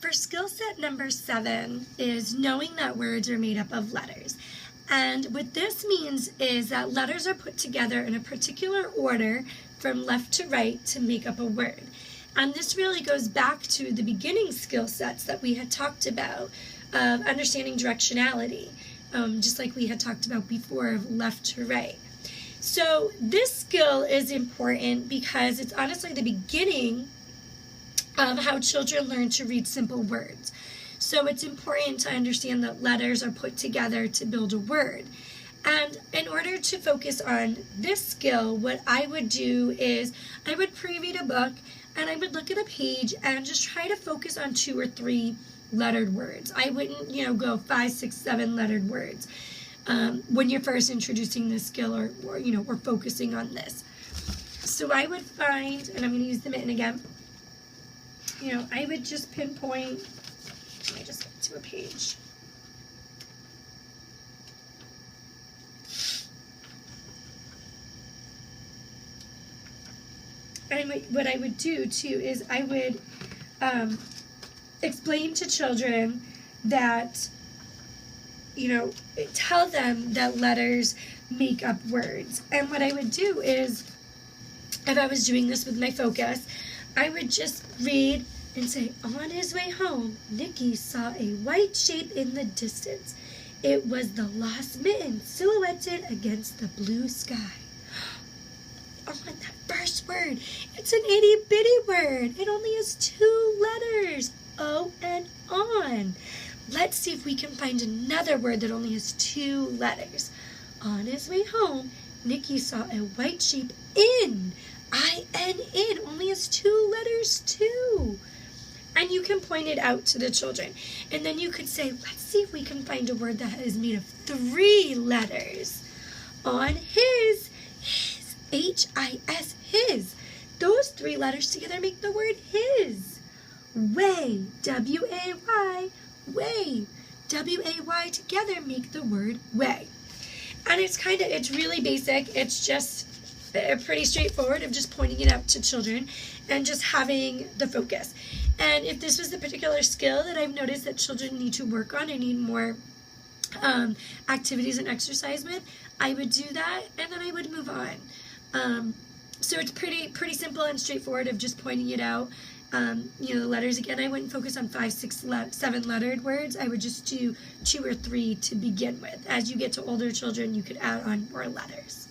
For skill set number 7 is knowing that words are made up of letters. And what this means is that letters are put together in a particular order from left to right to make up a word. And this really goes back to the beginning skill sets that we had talked about of understanding directionality, just like we had talked about before of left to right. So this skill is important because it's honestly the beginning of how children learn to read simple words. So it's important to understand that letters are put together to build a word. And in order to focus on this skill, what I would do is I would pre-read a book and I would look at a page and just try to focus on 2 or 3 lettered words. I wouldn't, go 5, 6, 7 lettered words when you're first introducing this skill or focusing on this. So I would find, and I'm going to use the mitten again, I would just pinpoint, let me just get to a page. And what I would do too is I would explain to children that, tell them that letters make up words. And what I would do is, if I was doing this with my focus, I would just read and say, on his way home, Nicky saw a white shape in the distance. It was the lost mitten silhouetted against the blue sky. Oh, and that first word, it's an itty-bitty word. It only has 2 letters, O and on. Let's see if we can find another word that only has 2 letters. On his way home, Nicky saw a white shape in. I-N-N only has 2 letters too. And you can point it out to the children. And then you could say, let's see if we can find a word that is made of 3 letters. On his, H-I-S, his. Those 3 letters together make the word his. Way, W-A-Y, way. W-A-Y together make the word way. And it's really basic. It's just pretty straightforward of just pointing it out to children and just having the focus. And if this was the particular skill that I've noticed that children need to work on and need more activities and exercise with, I would do that and then I would move on. So it's pretty simple and straightforward of just pointing it out. The letters again, I wouldn't focus on 5, 6, 7 lettered words. I would just do 2 or 3 to begin with. As you get to older children, you could add on more letters.